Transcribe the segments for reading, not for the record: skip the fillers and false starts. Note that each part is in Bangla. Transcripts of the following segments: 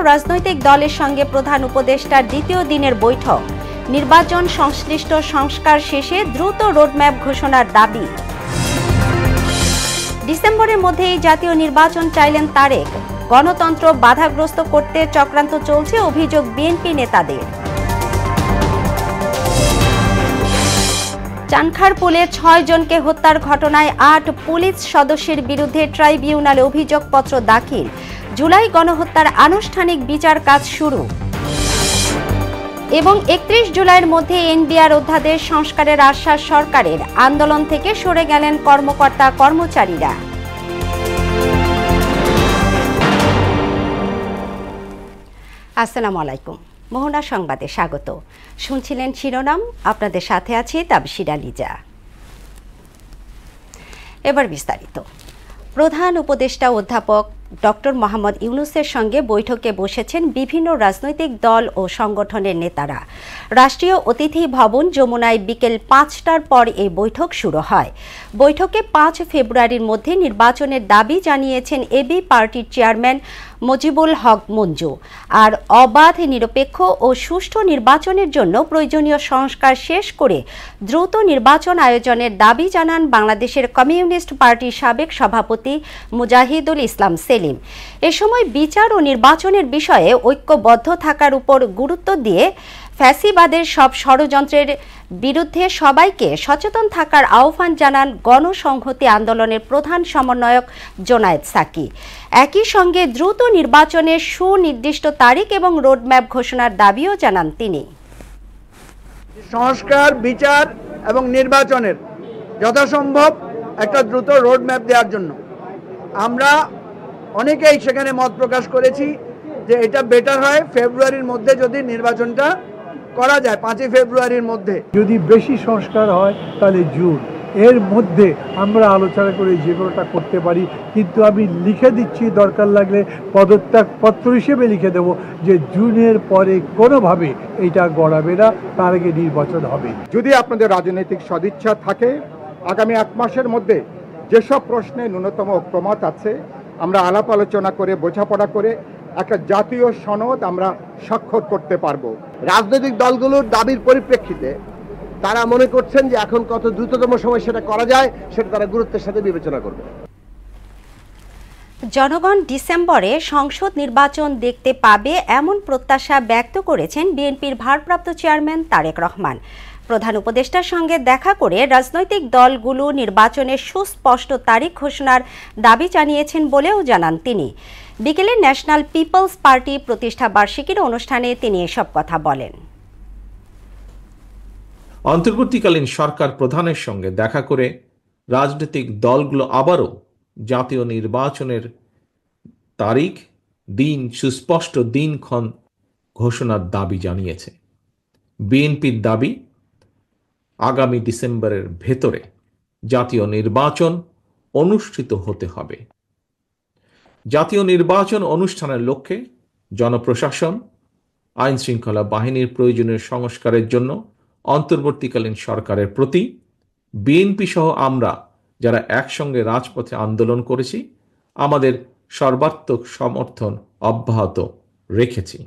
রাজনৈতিক দলের সঙ্গে প্রধান উপদেষ্টার দ্বিতীয় দিনের বৈঠক। নির্বাচন সংশ্লিষ্ট সংস্কার শেষে দ্রুত রোডম্যাপ ঘোষণার দাবি। ডিসেম্বরের মধ্যেই জাতীয় নির্বাচন চাইলেন তারেক। গণতন্ত্র বাধাগ্রস্ত করতে চক্রান্ত চলছে, অভিযোগ বিএনপি নেতাদের। চানখারপুলে 6 জনকে হত্যার ঘটনায় 8 পুলিশ সদস্যের বিরুদ্ধে ট্রাইব্যুনালে অভিযোগপত্র দাখিল। জুলাই গণহত্যার আনুষ্ঠানিক বিচার কাজ শুরু। এবং 31 জুলাইয়ের মধ্যে এনবিআর অধ্যাদেশ সংস্কারের আশ্বাস সরকারের। আন্দোলন থেকে সরে গেলেন কর্মকর্তা কর্মচারীরা। আসসালামু আলাইকুম, মোহনা সংবাদে স্বাগত। শুনছিলেন শিরোনাম, আপনাদের সাথে আছি তাবশিরা লিজা। এবার বিস্তারিত। প্রধান উপদেষ্টা অধ্যাপক ডক্টর মোহাম্মদ ইউনূসের সঙ্গে বৈঠকে বসেছেন বিভিন্ন রাজনৈতিক দল ও সংগঠনের নেতারা। রাষ্ট্রীয় অতিথি ভবন যমুনায় বিকেল 5টার পর এই বৈঠক শুরু হয়। বৈঠকে 5 ফেব্রুয়ারির মধ্যে নির্বাচনের দাবি জানিয়েছেন এবি পার্টির চেয়ারম্যান মুজিবুল হক মঞ্জু। আর অবাধ, নিরপেক্ষ ও সুষ্ঠু নির্বাচনের জন্য প্রয়োজনীয় সংস্কার শেষ করে দ্রুত নির্বাচন আয়োজনের দাবি জানান বাংলাদেশের কমিউনিস্ট পার্টির সাবেক সভাপতি মুজাহিদুল ইসলাম সেলিম। এ সময় বিচার ও নির্বাচনের বিষয়ে ঐক্যবদ্ধ থাকার উপর গুরুত্ব দিয়ে ফ্যাসিবাদের সব ষড়যন্ত্রের বিরুদ্ধে সবাইকে সচেতন থাকার আহ্বান জানান গণসংহতি আন্দোলনের প্রধান সমন্বয়ক জোনায়েদ সাকি। একই সঙ্গে দ্রুত নির্বাচনের সুনির্দিষ্ট তারিখ এবং রোডম্যাপ ঘোষণার দাবিও জানান তিনি। সংস্কার, বিচার এবং নির্বাচনের যথাসম্ভব একটা দ্রুত রোডম্যাপ দেওয়ার জন্য আমরা অনেকেই সেখানে মত প্রকাশ করেছি যে এটা বেটার হয় ফেব্রুয়ারির মধ্যে যদি নির্বাচনটা করা যায়, 5 ফেব্রুয়ারির মধ্যে। যদি বেশি সংস্কার হয় তাহলে জুন, এর মধ্যে আমরা আলোচনা করে যে কোনোটা করতে পারি। কিন্তু আমি লিখে দিচ্ছি, দরকার লাগলে পদত্যাগ পত্র হিসেবে লিখে দেব যে জুনের পরে কোনোভাবে এটা গড়াবে না, তার আগে নির্বাচন হবে। যদি আপনাদের রাজনৈতিক সদিচ্ছা থাকে, আগামী 1 মাসের মধ্যে যেসব প্রশ্নে ন্যূনতম ঐক্যমত আছে আমরা আলাপ আলোচনা করে, বোঝাপড়া করে একটা জাতীয় সনদ আমরা স্বাক্ষর করতে পারবো। রাজনৈতিক দলগুলোর দাবির পরিপ্রেক্ষিতে তারা মনে করছেন যে এখন কত দ্রুততম সময় সেটা করা যায় সেটা তারা গুরুত্বের সাথে বিবেচনা করবে। জনগণ ডিসেম্বরে সংসদ নির্বাচন দেখতে পাবে এমন প্রত্যাশা ব্যক্ত করেছেন বিএনপির ভারপ্রাপ্ত চেয়ারম্যান তারেক রহমান। প্রধান উপদেষ্টার সঙ্গে দেখা করে রাজনৈতিক দলগুলো নির্বাচনের সুস্পষ্ট তারিখ ঘোষণার দাবি জানিয়েছেন বলেও জানান তিনি। বিকেলে ন্যাশনাল পিপলস পার্টি প্রতিষ্ঠা বার্ষিকীর অনুষ্ঠানে তিনি এসব কথা বলেন। অন্তর্বর্তীকালীন সরকার প্রধানের সঙ্গে দেখা করে রাজনৈতিক দলগুলো আবারও জাতীয় নির্বাচনের তারিখ, দিন, সুস্পষ্ট দিনক্ষণ ঘোষণার দাবি জানিয়েছে। বিএনপির দাবি, আগামী ডিসেম্বরের ভেতরে জাতীয় নির্বাচন অনুষ্ঠিত হতে হবে। জাতীয় নির্বাচন অনুষ্ঠানের লক্ষ্যে জনপ্রশাসন, আইন শৃঙ্খলা বাহিনীর প্রয়োজনীয় সংস্কারের জন্য অন্তর্বর্তীকালীন সরকারের প্রতি বিএনপি সহ আমরা যারা একসঙ্গে রাজপথে আন্দোলন করেছি আমাদের সর্বাত্মক সমর্থন অব্যাহত রেখেছি।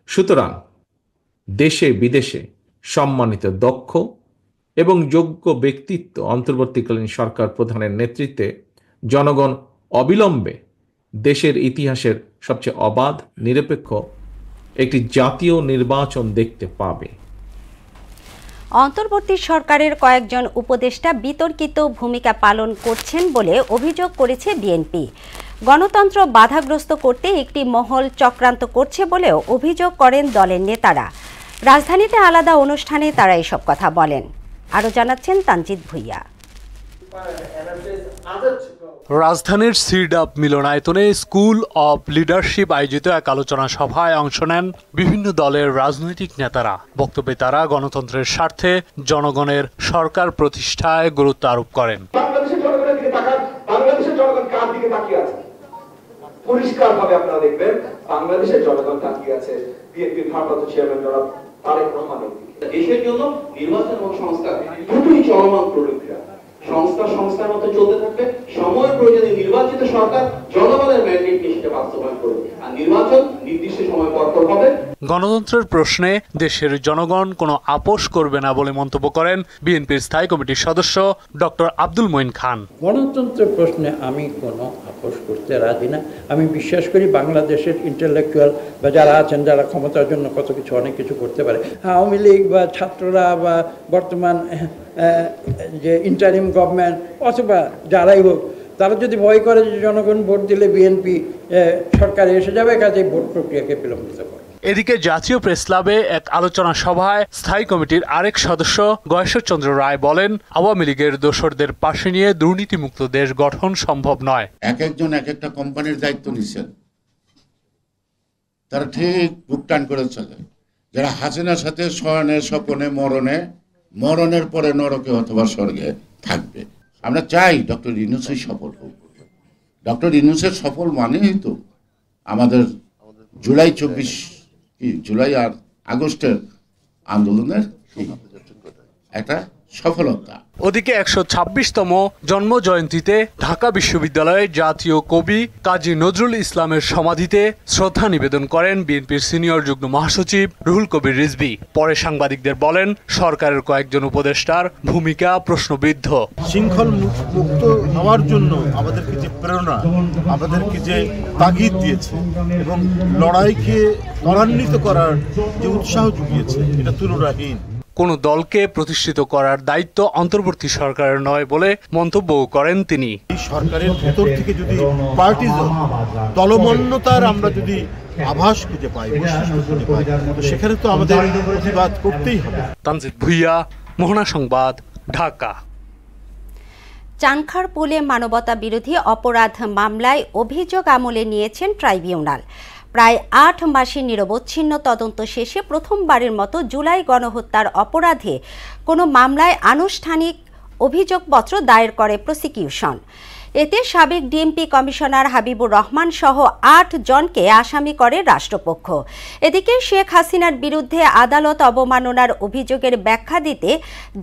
সুতরাং দেশে বিদেশে সম্মানিত, দক্ষ এবং যোগ্য ব্যক্তিত্ব অন্তর্বর্তীকালীন সরকার প্রধানের নেতৃত্বে জনগণ অবিলম্বে দেশের ইতিহাসের সবচেয়ে অবাধ, নিরপেক্ষ একটি জাতীয় নির্বাচন দেখতে পাবে। অন্তর্বর্তী সরকারের কয়েকজন উপদেষ্টা বিতর্কিত ভূমিকা পালন করছেন বলে অভিযোগ করেছে বিএনপি। গণতন্ত্র বাধাগ্রস্ত করতে একটি মহল চক্রান্ত করছে বলেও অভিযোগ করেন দলের নেতারা। রাজধানীতে আলাদা অনুষ্ঠানে তারা এসব কথা বলেন। আরও জানাচ্ছেন তানজিদ ভুইয়া। রাজধানীর সিডাপ মিলনায়তনে স্কুল অব লিডারশিপ আয়োজিত এক আলোচনা সভায় অংশ নেন বিভিন্ন দলের রাজনৈতিক নেতারা। বক্তব্যে তারা গণতন্ত্রের স্বার্থে জনগণের সরকার প্রতিষ্ঠায় গুরুত্ব আরোপ করেন। বাংলাদেশের জনগণের দিকে তাকান, বাংলাদেশের জনগণ কার দিকে তাকিয়ে আছে? পরিষ্কারভাবে আপনারা দেখবেন বাংলাদেশের জনগণ তাকিয়ে আছে বিএনপির ভারপ্রাপ্ত চেয়ারম্যান জনাব তারেক রহমানের দিকে। দেশের জন্য নির্বাচন এবং সংস্কার দুটোই চলমান প্রক্রিয়া। সংস্কার সংস্কার মতো চলতে থাকবে, সময়ের প্রয়োজনে নির্বাচিত সরকার জনগণের ম্যান্ডেট নিয়ে সেটা বাস্তবায়ন করবে, আর নির্বাচন নির্দিষ্ট সময় পর হবে। গণতন্ত্রের প্রশ্নে দেশের জনগণ কোনো আপোষ করবে না বলে মন্তব্য করেন বিএনপির স্থায়ী কমিটির সদস্য ডক্টর আব্দুল মঈন খান। গণতন্ত্রের প্রশ্নে আমি কোনো আপোষ করতে রাজি না। আমি বিশ্বাস করি বাংলাদেশের ইন্টেলেকচুয়াল বা যারা আছেন, যারা ক্ষমতার জন্য কত কিছু অনেক কিছু করতে পারে, আওয়ামী লীগ বা ছাত্ররা বা বর্তমান যে ইন্টারিম গভর্নমেন্ট অথবা যারাই হোক, তারা যদি ভয় করে যে জনগণ ভোট দিলে বিএনপি সরকারে এসে যাবে, কাজে ভোট প্রক্রিয়াকে বিলম্বিত করে। এদিকে জাতীয় প্রেস ক্লাবে এক আলোচনা সভায় স্থায়ী কমিটির আরেক সদস্য গয়েশ্বরচন্দ্র রায় বলেন, আওয়ামী লীগের দোসরদের পাশে নিয়ে দুর্নীতিমুক্ত দেশ গঠন সম্ভব নয়। এক একজন এক একটা কোম্পানির দায়িত্ব নিচ্ছেন, তারা ঠিক বুক টান করে চলে। যারা হাসিনার সাথে শয়নে স্বপনে মরণের পরে নরকে অথবা স্বর্গে থাকবে। আমরা চাই ডক্টর ইউনূসের সফল হোক। ডক্টর ইউনূসের সফল মানেই তো আমাদের জুলাই আর আগস্টের আন্দোলনের একটা সফলতা। ওদিকে ১২৬তম জন্ম জয়ন্তীতে ঢাকা বিশ্ববিদ্যালয়ে জাতীয় কবি কাজী নজরুল ইসলামের সমাধিতে শ্রদ্ধা নিবেদন করেন বিএনপির সিনিয়র যুগ্ম মহাসচিব রুহুল কবির রিজভী। পরে সাংবাদিকদের বলেন, সরকারের কয়েকজন উপদেষ্টার ভূমিকা প্রশ্নবিদ্ধ। শৃঙ্খল মুক্ত হওয়ার জন্য আমাদেরকে যে প্রেরণা, আমাদেরকে যে তাগিদ দিয়েছে এবং লড়াইকে ত্বরান্বিত করার যে উৎসাহ জুগিয়েছে, এটা তুলনাহীন। কোনো দলকে প্রতিষ্ঠিত করার দায়িত্ব অন্তর্বর্তী সরকারের নয় বলে মন্তব্য করেন তিনি। এই সরকারের ভেতর থেকে যদি পার্টিজম দলমন্যতার আমরা যদি আভাস খুঁজে পাই, তো সেখানে তো আমাদের প্রতিবাদ করতেই হবে। তানজিদ ভুইয়া, মোহনা সংবাদ, ঢাকা। চানখারপুলে মানবতা বিরোধী অপরাধ মামলায় অভিযোগ আমলে নিয়েছেন ট্রাইব্যুনাল। প্রায় ৮ মাসের নিরবচ্ছিন্ন তদন্ত শেষে প্রথমবারের মতো জুলাই গণহত্যার অপরাধে কোনো মামলায় আনুষ্ঠানিক অভিযোগপত্র দায়ের করে প্রসিকিউশন। এতে সাবেক ডিএমপি কমিশনার হাবিবুর রহমান সহ ৮ জনকে আসামি করে রাষ্ট্রপক্ষ। এদিকে শেখ হাসিনার বিরুদ্ধে আদালত অবমাননার অভিযোগের ব্যাখ্যা দিতে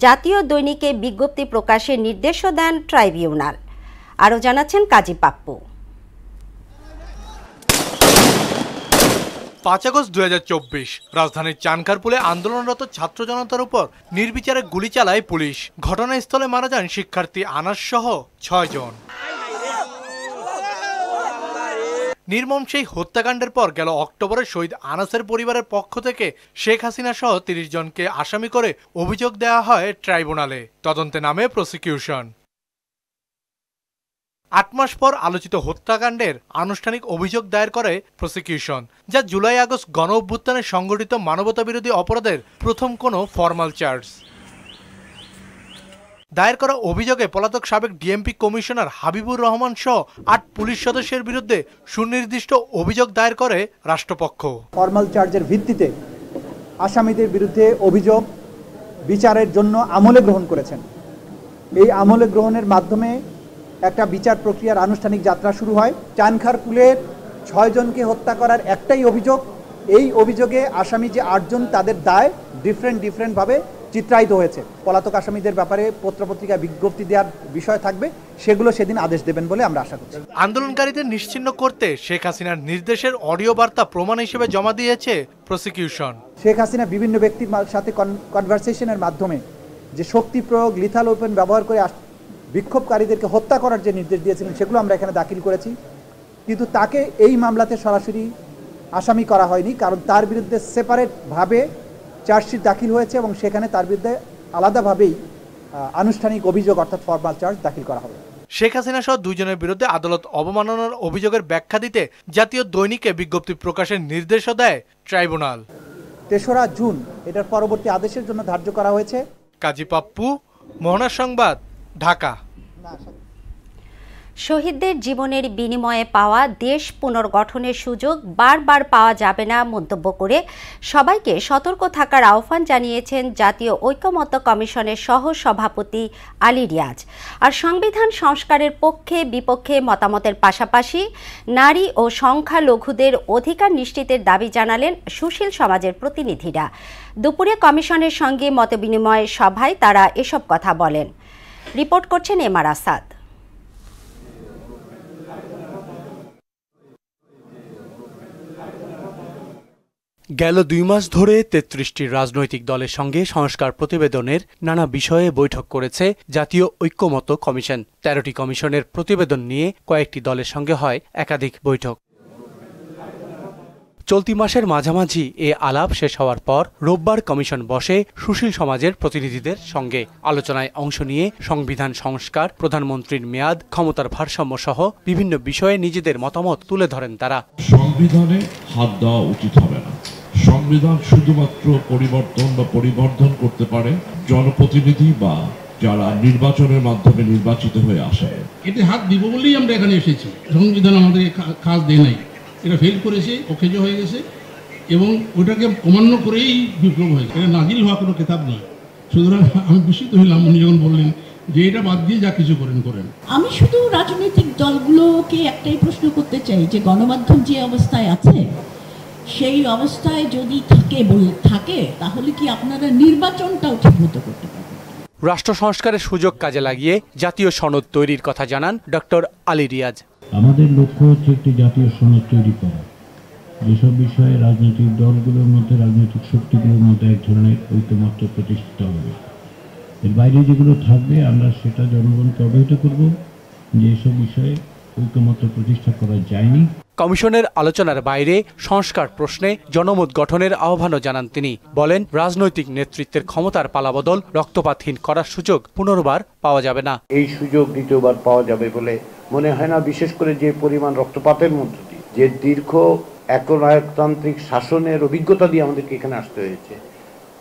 জাতীয় দৈনিকে বিজ্ঞপ্তি প্রকাশের নির্দেশও দেন ট্রাইব্যুনাল। আরও জানাচ্ছেন কাজী পাপ্পু। ৫ আগস্ট ২০২৪ রাজধানীর চানখারপুলে আন্দোলনরত ছাত্র জনতার উপর নির্বিচারে গুলি চালায় পুলিশ। ঘটনাস্থলে মারা যান শিক্ষার্থী আনাস সহ ৬ জন। নির্মম সেই হত্যাকাণ্ডের পর গেল অক্টোবরে শহীদ আনাসের পরিবারের পক্ষ থেকে শেখ হাসিনা সহ ৩০ জনকে আসামি করে অভিযোগ দেওয়া হয় ট্রাইব্যুনালে। তদন্তে নামে প্রসিকিউশন। ৮ মাস পর আলোচিত হত্যাকাণ্ডের আনুষ্ঠানিক অভিযোগ দায়ের করে প্রসিকিউশন, যা জুলাই আগস্ট গণ অভ্যুত্থানে সংগঠিত মানবতাবিরোধী অপরাধের প্রথম কোনো ফরমাল চার্জ। দায়ের করা অভিযোগে পলাতক সাবেক ডিএমপি কমিশনার হাবিবুর রহমান সহ ৮ পুলিশ সদস্যের বিরুদ্ধে সুনির্দিষ্ট অভিযোগ দায়ের করে রাষ্ট্রপক্ষ। ফরমাল চার্জের ভিত্তিতে আসামিদের বিরুদ্ধে অভিযোগ বিচারের জন্য আমলে গ্রহণ করেছেন। এই আমলে গ্রহণের মাধ্যমে একটা বিচার প্রক্রিয়ার আনুষ্ঠানিক যাত্রা শুরু হয়। চানখারপুলের ৬ জনকে হত্যা করার একটাই অভিযোগ। এই অভিযোগে আসামি যে ৮ জন, তাদের দায় ডিফারেন্টভাবে চিত্রায়িত হয়েছে। পলাতক আসামিদের ব্যাপারে পত্রপত্রিকায় বিজ্ঞপ্তি দেওয়ার বিষয় থাকবে, সেগুলো সেদিন আদেশ দেবেন বলে আমরা আশা করছি। আন্দোলনকারীদের নিশ্চিহ্ন করতে শেখ হাসিনার নির্দেশের অডিও বার্তা প্রমাণ হিসেবে জমা দিয়েছে প্রসিকিউশন। শেখ হাসিনা বিভিন্ন ব্যক্তির সাথে কনভারসেশনের মাধ্যমে যে শক্তি প্রয়োগ, লিথাল ওয়েপন ব্যবহার করে বিক্ষোভকারীদেরকে হত্যা করার যে নির্দেশ দিয়েছিলেন, সেগুলো আমরা এখানে দাখিল করেছি। কিন্তু তাকে এই মামলাতে সরাসরি আসামি করা হয়নি, কারণ তার বিরুদ্ধে সেপারেটভাবে চার্জশিট দাখিল হয়েছে এবং সেখানে তার বিরুদ্ধে আলাদাভাবেই আনুষ্ঠানিক অভিযোগ অর্থাৎ ফরমাল চার্জ দাখিল করা হবে। শেখ হাসিনা সহ 2 জনের বিরুদ্ধে আদালত অবমাননার অভিযোগের ব্যাখ্যা দিতে জাতীয় দৈনিকে বিজ্ঞপ্তি প্রকাশের নির্দেশও দেয় ট্রাইব্যুনাল। ৩রা জুন এটার পরবর্তী আদেশের জন্য ধার্য করা হয়েছে। কাজী পাপ্পু, মোহনা সংবাদ, ঢাকা। শহীদদের জীবনের বিনিময়ে পাওয়া দেশ পুনর্গঠনের সুযোগ বারবার পাওয়া যাবে না মন্তব্য করে সবাইকে সতর্ক থাকার আহ্বান জানিয়েছেন জাতীয় ঐকমত্য কমিশনের সহ সভাপতি আলী রিয়াজ। আর সংবিধান সংস্কারের পক্ষে বিপক্ষে মতামতের পাশাপাশি নারী ও সংখ্যালঘুদের অধিকার নিশ্চিতের দাবি জানালেন সুশীল সমাজের প্রতিনিধিরা। দুপুরে কমিশনের সঙ্গে মতবিনিময় সভায় তারা এসব কথা বলেন। রিপোর্ট করছেন এমআর আসাদ। গেল 2 মাস ধরে 33টি রাজনৈতিক দলের সঙ্গে সংস্কার প্রতিবেদনের নানা বিষয়ে বৈঠক করেছে জাতীয় ঐক্যমত্য কমিশন। 13টি কমিশনের প্রতিবেদন নিয়ে কয়েকটি দলের সঙ্গে হয় একাধিক বৈঠক। চলতি মাসের মাঝামাঝি এ আলাপ শেষ হওয়ার পর রোববার কমিশন বসে সুশীল সমাজের প্রতিনিধিদের সঙ্গে। আলোচনায় অংশ নিয়ে সংবিধান সংস্কার, প্রধানমন্ত্রীর মেয়াদ, ক্ষমতার ভারসাম্য সহ বিভিন্ন বিষয়ে নিজেদের মতামত তুলে ধরেন তারা। সংবিধানে হাত দেওয়া উচিত হবে না। সংবিধান শুধুমাত্র পরিবর্তন বা পরিবর্ধন করতে পারে জনপ্রতিনিধি বা যারা নির্বাচনের মাধ্যমে নির্বাচিত হয়ে আসে। এতে হাত দিব বলেই আমরা এখানে এসেছি। সংবিধান আমাদের কাজ দেয় নাই, এটা ফেল করেছে, অকেজ হয়ে গেছে এবং ওটাকে অমান্য করেই বিপ্লব হয়েছে। এটা নাজিল হওয়া কোনো কিতাব নয়। সুতরাং আমি বিস্মিত হইলাম উনি যখন বললেন যে এটা বাদ দিয়ে যা কিছু করেন। আমি শুধু রাজনৈতিক দলগুলোকে একটাই প্রশ্ন করতে চাই যে গণমাধ্যম যে অবস্থায় আছে সেই অবস্থায় যদি থাকে তাহলে কি আপনারা নির্বাচনটাও ঠিকমতো করতে পারবেন? রাষ্ট্র সংস্কারের সুযোগ কাজে লাগিয়ে জাতীয় সনদ তৈরির কথা জানান ডক্টর আলী রিয়াজ। আমাদের লক্ষ্য হচ্ছে একটি জাতীয় সনদ তৈরি করা, যেসব বিষয়ে রাজনৈতিক দলগুলোর মধ্যে, রাজনৈতিক শক্তিগুলোর মধ্যে এক ধরনের ঐকমত্য প্রতিষ্ঠিত হবে। এর বাইরে যেগুলো থাকবে আমরা সেটা জনগণকে অবহিত করব যে এসব বিষয়ে ঐকমত্য প্রতিষ্ঠা করা যায়নি। কমিশনের আলোচনার বাইরে সংস্কার প্রশ্নে জনমত গঠনের আহ্বানও জানান তিনি। বলেন, রাজনৈতিক নেতৃত্বের ক্ষমতার পালাবদল রক্তপাতহীন করার সুযোগ পুনর্বার পাওয়া যাবে না। এই সুযোগ দ্বিতীয়বার পাওয়া যাবে বলে মনে হয় না, বিশেষ করে যে পরিমাণ রক্তপাতের মধ্য দিয়ে, যে দীর্ঘ একনায়কতান্ত্রিক শাসনের অভিজ্ঞতা দিয়ে আমাদেরকে এখানে আসতে হয়েছে,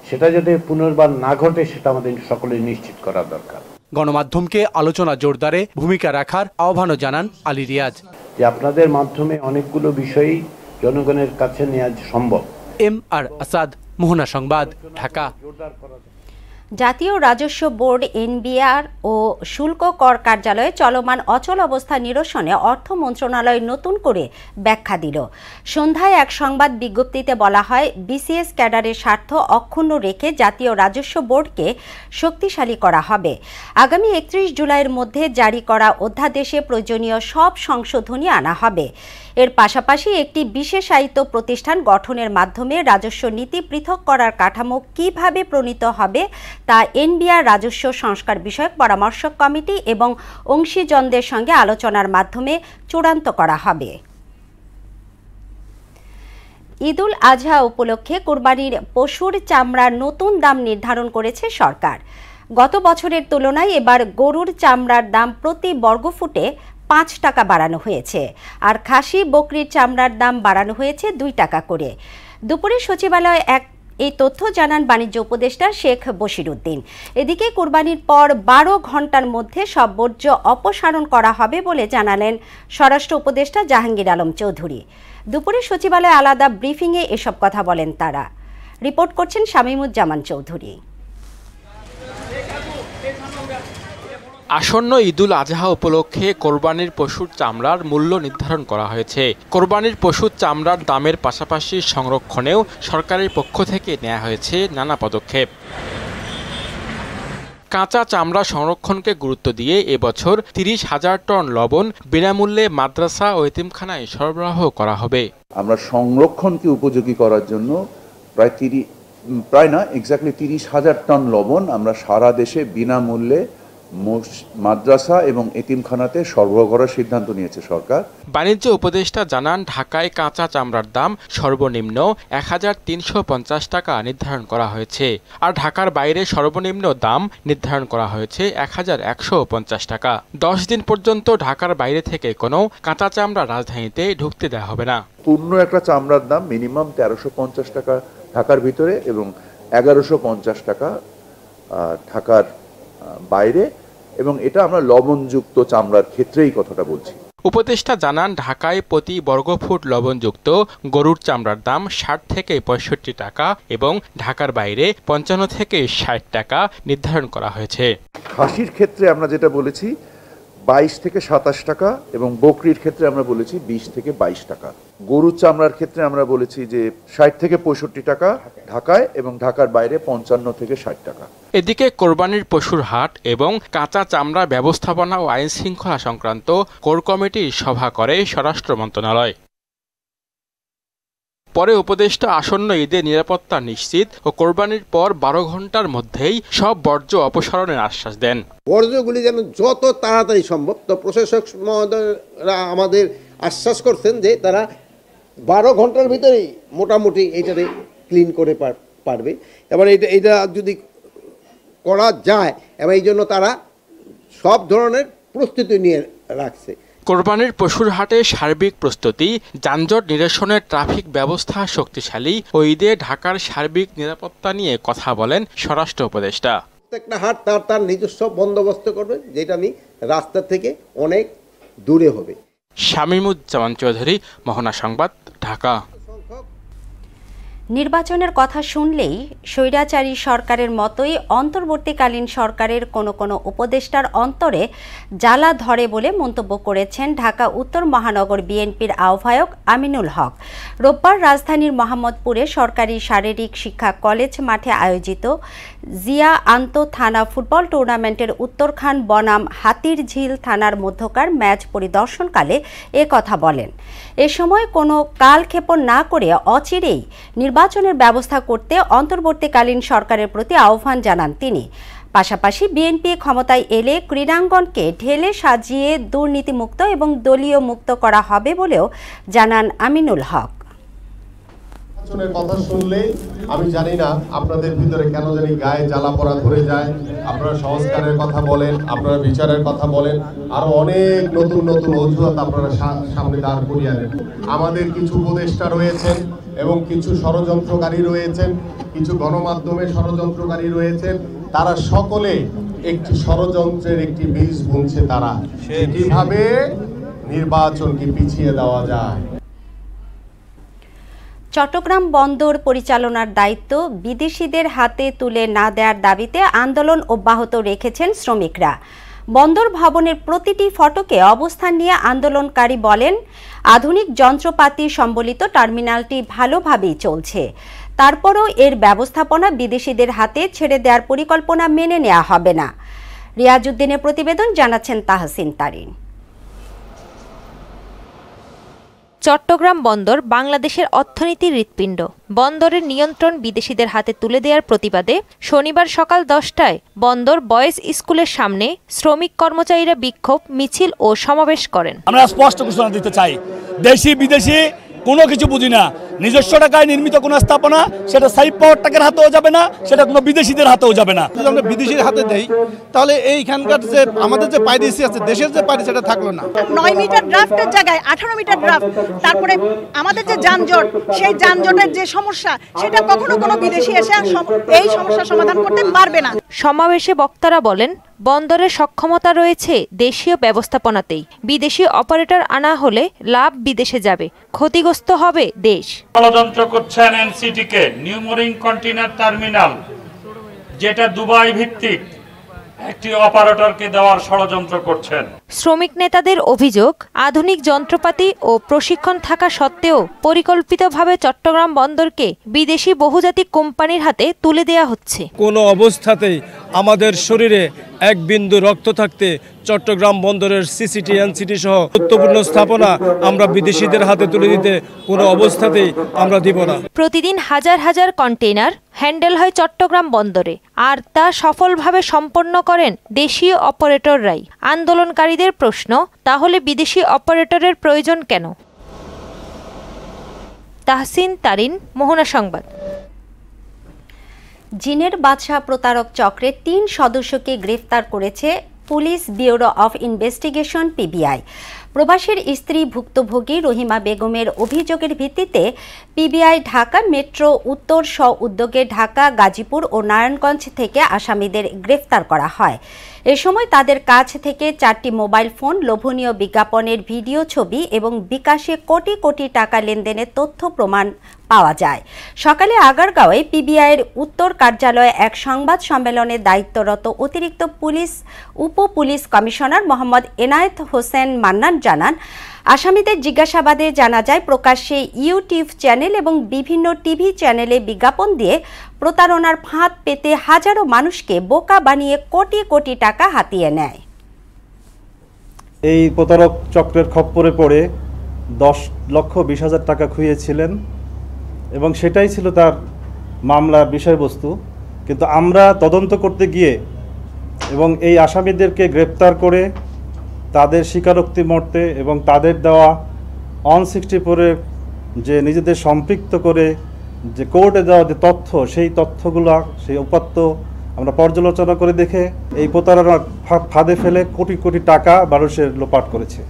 সেটা যাতে পুনর্বার না ঘটে সেটা আমাদের সকলের নিশ্চিত করা দরকার। গণমাধ্যমকে আলোচনা জোরদারে ভূমিকা রাখার আহ্বানও জানান আলী রিয়াজ। যে আপনাদের মাধ্যমে অনেকগুলো বিষয়ই জনগণের কাছে নেওয়া সম্ভব। MR আসাদ, মোহনা সংবাদ, ঢাকা। জাতীয় রাজস্ব বোর্ড এনবিআর ও শুল্ক কর কার্যালয়ে চলমান অচল অবস্থা নিরসনে অর্থ মন্ত্রণালয় নতুন করে ব্যাখ্যা দিল। সন্ধ্যায় এক সংবাদ বিজ্ঞপ্তিতে বলা হয়, বিসিএস ক্যাডারের স্বার্থ অক্ষুণ্ণ রেখে জাতীয় রাজস্ব বোর্ডকে শক্তিশালী করা হবে। আগামী 31 জুলাইয়ের মধ্যে জারি করা অধ্যাদেশে প্রয়োজনীয় সব সংশোধনী আনা হবে। এর পাশাপাশি একটি বিশেষায়িত প্রতিষ্ঠান গঠনের মাধ্যমে রাজস্ব নীতি পৃথক করার কাঠামো কিভাবে প্রণীত হবে তা এনবিআর রাজস্ব সংস্কার বিষয়ক পরামর্শক কমিটি এবং অংশীজনদের সঙ্গে আলোচনার মাধ্যমে চূড়ান্ত করা হবে। ঈদুল আজহা উপলক্ষে কুরবানির পশুর চামড়ার নতুন দাম নির্ধারণ করেছে সরকার। গত বছরের তুলনায় এবার গরুর চামড়ার দাম প্রতি বর্গফুটে 5 টাকা বাড়ানো হয়েছে, আর খাসি বকরির চামড়ার দাম বাড়ানো হয়েছে 2 টাকা করে। দুপুরে সচিবালয়ে এই তথ্য জানান বাণিজ্য উপদেষ্টা শেখ বশিরউদ্দিন। এদিকে কুরবানির পর 12 ঘন্টার মধ্যে সব বর্জ্য অপসারণ করা হবে বলে জানালেন স্বরাষ্ট্র উপদেষ্টা জাহাঙ্গীর আলম চৌধুরী। দুপুরে সচিবালয়ে আলাদা ব্রিফিংয়ে এসব কথা বলেন তারা। রিপোর্ট করছেন শামীমুজ্জামান চৌধুরী। আসন্ন ঈদুল আজহা উপলক্ষে কোরবানির পশুর চামড়ার মূল্য নির্ধারণ করা হয়েছে। কোরবানির পশুর চামড়ার দামের পাশাপাশি সংরক্ষণেও সরকারের পক্ষ থেকে নেওয়া হয়েছে নানা পদক্ষেপ। কাঁচা চামড়া সংরক্ষণকে গুরুত্ব দিয়ে এবছর 30,000 টন লবণ বিনামূল্যে মাদ্রাসা ও এতিমখানায় সরবরাহ করা হবে। আমরা সংরক্ষণকে উপযোগী করার জন্য প্রায় না এক্স্যাক্টলি 30,000 টন লবণ আমরা সারা দেশে বিনামূল্যে মাদ্রাসা এবং এতিমখানাতে সরবরাহ করার সিদ্ধান্ত নিয়েছে সরকার। বাণিজ্য উপদেষ্টা জানান, ঢাকায় কাঁচা চামড়ার দাম সর্বনিম্ন 1350 টাকা নির্ধারণ করা হয়েছে, আর ঢাকার বাইরে সর্বনিম্ন দাম নির্ধারণ করা হয়েছে 1150 টাকা। 10 দিন পর্যন্ত ঢাকার বাইরে থেকে কোনো কাঁচা চামড়া রাজধানীতে ঢুকতে দেওয়া হবে না। পূর্ণ একটা চামড়ার দাম মিনিমাম 1350 টাকা ঢাকার ভিতরে এবং 1150 টাকা ঢাকার বাইরে, এবং এটা আমরা লবণযুক্ত চামড়ার ক্ষেত্রেই কথাটা বলছি। উপদেষ্টা জানান, ঢাকায় প্রতি বর্গফুট লবণযুক্ত গরুর চামড়ার দাম 60 থেকে 65 টাকা এবং ঢাকার বাইরে 55 থেকে 60 টাকা নির্ধারণ করা হয়েছে। খাসির ক্ষেত্রে আমরা যেটা বলেছি 22 থেকে 27 টাকা এবং বকরির ক্ষেত্রে আমরা বলেছি 20 থেকে 22 টাকা। গরুর চামড়ার ক্ষেত্রে আমরা বলেছি যে 60 থেকে 65 টাকা ঢাকায় এবং ঢাকার বাইরে 55 থেকে 60 টাকা। এদিকে কোরবানির পশুর হাট এবং কাঁচা চামড়া ব্যবস্থাপনা ও আইন শৃঙ্খলা সংক্রান্ত কোর কমিটির সভা করে স্বরাষ্ট্র মন্ত্রণালয়। পরে উপদেষ্টা আসন্ন ঈদের নিরাপত্তা নিশ্চিত ও কোরবানির পর 12 ঘন্টার মধ্যেই সব বর্জ্য অপসারণের আশ্বাস দেন। বর্জ্যগুলি যেন যত তাড়াতাড়ি সম্ভব, তো প্রশাসক মহোদয়রা আমাদের আশ্বাস করছেন যে তারা 12 ঘন্টার ভিতরেই মোটামুটি এইটাতে ক্লিন করে পারবে। এবার এটা যদি করা যায়, এবং এই জন্য তারা সব ধরনের প্রস্তুতি নিয়ে রাখছে। কোরবানির পশুর হাটে সার্বিক প্রস্তুতি, যানজট নিরসনের ট্রাফিক ব্যবস্থা শক্তিশালী ও ঈদে ঢাকার সার্বিক নিরাপত্তা নিয়ে কথা বলেন স্বরাষ্ট্র উপদেষ্টা। প্রত্যেকটা হাট তার নিজস্ব বন্দোবস্ত করবে, যেটা নিয়ে রাস্তা থেকে অনেক দূরে হবে। শামীমুজ্জামান চৌধুরী, মোহনা সংবাদ, ঢাকা। নির্বাচনের কথা শুনলেই স্বৈরাচারী সরকারের মতোই অন্তর্বর্তীকালীন সরকারের কোনো উপদেষ্টার অন্তরে জ্বালা ধরে বলে মন্তব্য করেছেন ঢাকা উত্তর মহানগর বিএনপির আহ্বায়ক আমিনুল হক। রোববার রাজধানীর মোহাম্মদপুরে সরকারি শারীরিক শিক্ষা কলেজ মাঠে আয়োজিত জিয়া আন্ত থানা ফুটবল টুর্নামেন্টের উত্তরখান বনাম হাতির ঝিল থানার মধ্যকার ম্যাচ পরিদর্শনকালে এ কথা বলেন। এ সময় কোনো কালক্ষেপণ না করে অচিরেই নির্বাচনের ব্যবস্থা করতে অন্তর্বর্তীকালীন সরকারের প্রতি আহ্বান জানান তিনি। পাশাপাশি বিএনপি ক্ষমতায় এলে ক্রীড়াঙ্গনকে ঢেলে সাজিয়ে দুর্নীতিমুক্ত এবং দলীয় মুক্ত করা হবে বলেও জানান আমিনুল হক। নির্বাচনের কথা শুনলে আমি জানি না আপনাদের ভিতরে কেন জানি গায়ে জ্বালা পড়া ধরে যায়। আপনারা সংস্কারের কথা বলেন, আপনারা বিচারের কথা বলেন, আরো অনেক নতুন নতুন অজুহাত আপনারা সামনে দাঁড় করিয়ে আনেন। আমাদের কিছু উপদেষ্টা রয়েছেন এবং কিছু ষড়যন্ত্রকারী রয়েছেন, কিছু গণমাধ্যমে ষড়যন্ত্রকারী রয়েছেন। তারা সকলে একটি ষড়যন্ত্রের একটি বীজ বুনছে। তারা কিভাবে নির্বাচনকে পিছিয়ে দেওয়া যায়। চট্টগ্রাম বন্দর পরিচালনার দায়িত্ব বিদেশিদের হাতে তুলে না দেওয়ার দাবিতে আন্দোলন অব্যাহত রেখেছেন শ্রমিকরা। বন্দর ভবনের প্রতিটি ফটকে অবস্থান নিয়ে আন্দোলনকারী বলেন, আধুনিক যন্ত্রপাতি সম্বলিত টার্মিনালটি ভালোভাবেই চলছে, তারপরও এর ব্যবস্থাপনা বিদেশিদের হাতে ছেড়ে দেওয়ার পরিকল্পনা মেনে নেওয়া হবে না। রিয়াজউদ্দিনের প্রতিবেদন, জানাচ্ছেন তাহসিন তারিন। চট্টগ্রাম বন্দর বাংলাদেশের অর্থনীতির হৃৎপিণ্ড। বন্দরের নিয়ন্ত্রণ বিদেশিদের হাতে তুলে দেওয়ার প্রতিবাদে শনিবার সকাল 10টায় বন্দর বয়েজ স্কুলের সামনে শ্রমিক কর্মচারীরা বিক্ষোভ মিছিল ও সমাবেশ করেন। আমরা স্পষ্ট ঘোষণা দিতে চাই, দেশি বিদেশি কোনো কিছু বুঝি না। নিজস্ব টাকায় নির্মিত কোনো স্থাপনা সেটা সাইপ পাওয়ার টাকার হাতেও যাবে না, সেটা কোনো বিদেশিদের হাতেও যাবে না। যদি আমরা বিদেশির হাতে দেই তাহলে এইখানকার যে আমাদের যে পাইরেসি আছে, দেশের যে পাইরেসি, সেটা থাকলো না। 9 মিটার ড্রাফটের জায়গায় 18 মিটার ড্রাফট। তারপরে আমাদের যে যানজট, সেই যানজটের যে সমস্যা, সেটা কখনো কোনো বিদেশি এসে এই সমস্যার সমাধান করতে পারবে না। সমাবেশে বক্তারা বলেন, বন্দরের সক্ষমতা রয়েছে দেশীয় ব্যবস্থাপনাতেই। বিদেশি অপারেটর আনা হলে লাভ বিদেশে যাবে, ক্ষতিগ্রস্ত হবে দেশ। ষড়যন্ত্র করছেন এনসিটিকে নিউ মোরিং কন্টেইনার টার্মিনাল, যেটা দুবাই ভিত্তিক একটি অপারেটরকে দেওয়ার ষড়যন্ত্র করছেন। শ্রমিক নেতাদের অভিযোগ, আধুনিক যন্ত্রপাতি ও প্রশিক্ষণ থাকা সত্ত্বেও পরিকল্পিতভাবে চট্টগ্রাম বন্দরকে বিদেশি বহুজাতিক কোম্পানির হাতে তুলে দেওয়া হচ্ছে। কোনো অবস্থাতেই আমাদের শরীরে এক বিন্দু রক্ত থাকতে চট্টগ্রাম বন্দরের সিসিটি এনসিটি সহ গুরুত্বপূর্ণ স্থাপনা আমরা বিদেশিদের হাতে তুলে দিতে কোনো অবস্থাতেই আমরা দিব না। প্রতিদিন হাজার হাজার কন্টেইনার হ্যান্ডেল হয় চট্টগ্রাম বন্দরে, আর তা সফলভাবে সম্পন্ন করেন দেশীয় অপারেটররাই। আন্দোলনকারীদের প্রশ্ন, তাহলে বিদেশি অপারেটরের প্রয়োজন কেন? তাহসিন তারিন, মোহনা সংবাদ। জিনের বাদশা প্রতারক চক্রের 3 সদস্যকে গ্রেফতার করেছে police bureau of investigation PBI. প্রবাসীর স্ত্রী ভুক্তভোগী রহিমা বেগমের অভিযোগের ভিত্তিতে পিবিআই ঢাকা মেট্রো উত্তর উদ্যোগে ঢাকা, গাজীপুর ও নারায়ণগঞ্জ থেকে আসামিদের গ্রেফতার করা হয়। এ সময় তাদের কাছ থেকে 4টি মোবাইল ফোন, লোভনীয় বিজ্ঞাপনের ভিডিও, ছবি এবং বিকাশে কোটি কোটি টাকা লেনদেনের তথ্য প্রমাণ পাওয়া যায়। সকালে আগারগাঁওয়ে পিবিআইয়ের উত্তর কার্যালয়ে এক সংবাদ সম্মেলনে দায়িত্বরত অতিরিক্ত উপ পুলিশ কমিশনার মোহাম্মদ এনায়েত হোসেন মান্নান জানান, আসামিদের জিজ্ঞাসাবাদে জানা যায় প্রকাশ্যে ইউটিউব চ্যানেল এবং বিভিন্ন টিভি চ্যানেলে বিজ্ঞাপন দিয়ে প্রতারণার ফাঁদ পেতে হাজারো মানুষকে বোকা বানিয়ে কোটি কোটি টাকা হাতিয়ে নেয়। এই প্রতারক চক্রের খপ্পরে পড়ে 10,20,000 টাকা খুইয়েছিলেন এবং সেটাই ছিল তার মামলার বিষয়বস্তু। কিন্তু আমরা তদন্ত করতে গিয়ে এবং এই আসামিদেরকে গ্রেপ্তার করে তাদের স্বীকারোক্তি মর্তে এবং তাদের দেওয়া অন-64-এ যে নিজেদের সম্পৃক্ত করে যে কোর্টে দেওয়া যে তথ্য, সেই তথ্যগুলো, সেই উপাত্ত আমরা পর্যালোচনা করে দেখে এই প্রতারণার ফাঁদে ফেলে কোটি কোটি টাকা মানুষের লোপাট করেছে।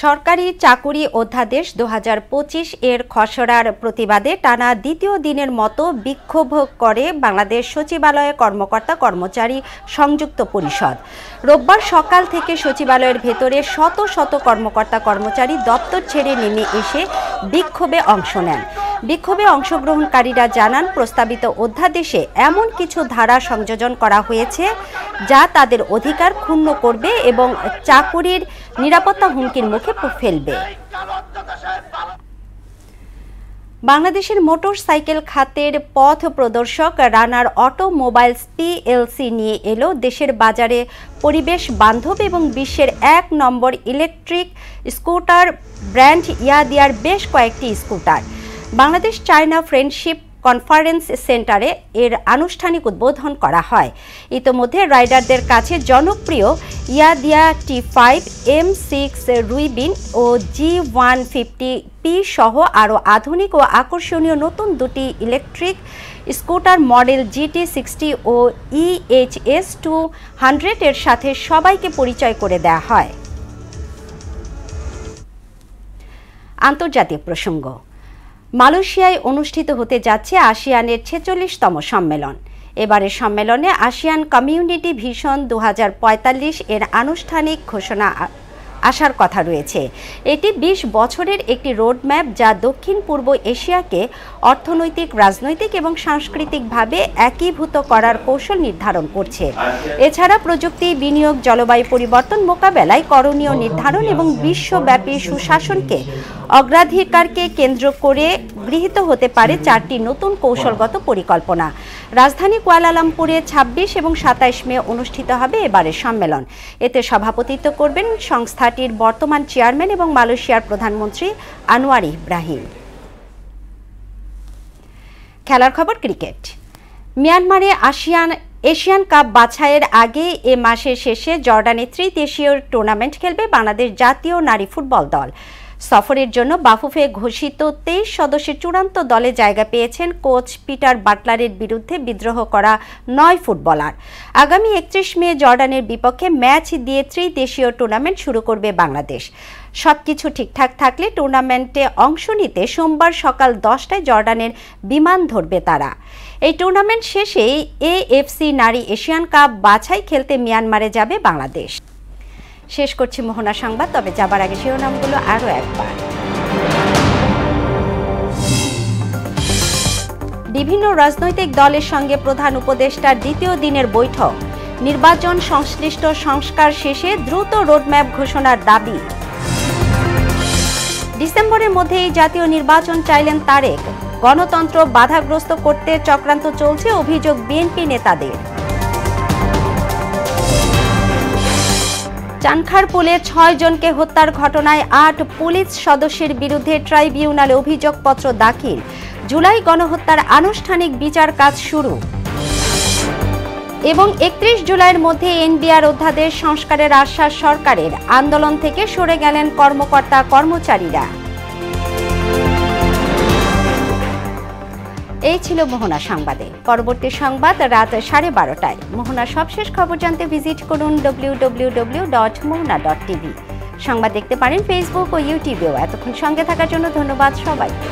সরকারি চাকুরি অধ্যাদেশ 2025 এর খসড়ার প্রতিবাদে টানা দ্বিতীয় দিনের মতো বিক্ষোভ করে বাংলাদেশ সচিবালয় কর্মকর্তা কর্মচারী সংযুক্ত পরিষদ। রোববার সকাল থেকে সচিবালয়ের ভেতরে শত শত কর্মকর্তা কর্মচারী দপ্তর ছেড়ে নেমে এসে বিক্ষোভে অংশ নেন। বিক্ষোভে অংশগ্রহণকারীরা জানান, প্রস্তাবিত অধ্যাদেশে এমন কিছু ধারা সংযোজন করা হয়েছে যা তাদের অধিকার ক্ষুণ্ণ করবে এবং চাকুরির নিরাপত্তা হুমকির মুখে ফেলবে। বাংলাদেশের মোটরসাইকেল খাতের পথ প্রদর্শক রানার অটোমোবাইলস পিএলসি নিয়ে এলো দেশের বাজারে পরিবেশ বান্ধব এবং বিশ্বের 1 নম্বর ইলেকট্রিক স্কুটার ব্র্যান্ড ইয়াদিয়ার বেশ কয়েকটি scooter. Bangladesh China friendship conference সেন্টারে এর আনুষ্ঠানিক উদ্বোধন করা হয়। ইতোমধ্যে রাইডারদের কাছে জনপ্রিয় ইয়াদিয়া T5, M6 রুইবিন ও G150P সহ আরও আধুনিক ও আকর্ষণীয় নতুন দুটি ইলেকট্রিক স্কুটার মডেল GT60 ও EHS 200 এর সাথে সবাইকে পরিচয় করে দেওয়া হয়। আন্তর্জাতিক প্রসঙ্গ। মালয়েশিয়ায় অনুষ্ঠিত হতে যাচ্ছে আসিয়ানের 46তম সম্মেলন। এবারের সম্মেলনে আসিয়ান কমিউনিটি ভিশন 2045 এর আনুষ্ঠানিক ঘোষণা আসার কথা রয়েছে। এটি 20 বছরের একটি রোডম্যাপ যা দক্ষিণ পূর্ব এশিয়াকে অর্থনৈতিক, রাজনৈতিক এবং সাংস্কৃতিকভাবে একীভূত করার কৌশল নির্ধারণ করছে। এছাড়া প্রযুক্তি, বিনিয়োগ, জলবায়ু পরিবর্তন মোকাবেলায় করণীয় নির্ধারণ এবং বিশ্বব্যাপী সুশাসনকে অগ্রাধিকারকে কেন্দ্র করে গৃহীত হতে পারে 4টি নতুন কৌশলগত পরিকল্পনা। রাজধানী কুয়ালালামপুরে 26 এবং 27 মে অনুষ্ঠিত হবে এবারের সম্মেলন। এতে সভাপতিত্ব করবেন সংস্থাটির বর্তমান চেয়ারম্যান এবং মালয়েশিয়ার প্রধানমন্ত্রী আনোয়ার ইব্রাহিম। খেলার খবর, ক্রিকেট। মিয়ানমারে এশিয়ান কাপ বাছাইয়ের আগে এ মাসের শেষে জর্ডানে ত্রিদেশীয় টুর্নামেন্ট খেলবে বাংলাদেশ জাতীয় নারী ফুটবল দল। সফরের জন্য বাফুফে ঘোষিত 23 সদস্যের চূড়ান্ত দলে জায়গা পেয়েছেন কোচ পিটার বাটলারের বিরুদ্ধে বিদ্রোহ করা 9 ফুটবলার। আগামী 31 মে জর্ডানের বিপক্ষে ম্যাচ দিয়ে ত্রিদেশীয় টুর্নামেন্ট শুরু করবে বাংলাদেশ। সবকিছু ঠিকঠাক থাকলে টুর্নামেন্টে অংশ নিতে সোমবার সকাল 10টায় জর্ডানের বিমান ধরবে তারা। এই টুর্নামেন্ট শেষেই এএফসি নারী এশিয়ান কাপ বাছাই খেলতে মিয়ানমারে যাবে বাংলাদেশ। শেষ করছি মোহনা সংবাদ, তবে যাবার আগে শিরোনামগুলো আরও একবার। বিভিন্ন রাজনৈতিক দলের সঙ্গে প্রধান উপদেষ্টার দ্বিতীয় দিনের বৈঠক। নির্বাচন সংশ্লিষ্ট সংস্কার শেষে দ্রুত রোডম্যাপ ঘোষণার দাবি। ডিসেম্বরের মধ্যেই জাতীয় নির্বাচন চাইলেন তারেক। গণতন্ত্র বাধাগ্রস্ত করতে চক্রান্ত চলছে, অভিযোগ বিএনপি নেতাদের। চানখারপুলে 6 জনকে হত্যার ঘটনায় 8 পুলিশ সদস্যের বিরুদ্ধে ট্রাইব্যুনালে অভিযোগপত্র দাখিল। জুলাই গণহত্যার আনুষ্ঠানিক বিচার কাজ শুরু। এবং 31 জুলাইয়ের মধ্যে এনবিআর অধ্যাদেশ সংস্কারের আশ্বাস সরকারের। আন্দোলন থেকে সরে গেলেন কর্মকর্তা কর্মচারীরা। এই ছিল মোহনা সংবাদে। পরবর্তী সংবাদ রাত 12:30টায়। মোহনার সবশেষ খবর জানতে ভিজিট করুন www.mohana.tv। সংবাদ দেখতে পারেন ফেসবুক ও ইউটিউবেও। এতক্ষণ সঙ্গে থাকার জন্য ধন্যবাদ সবাইকে।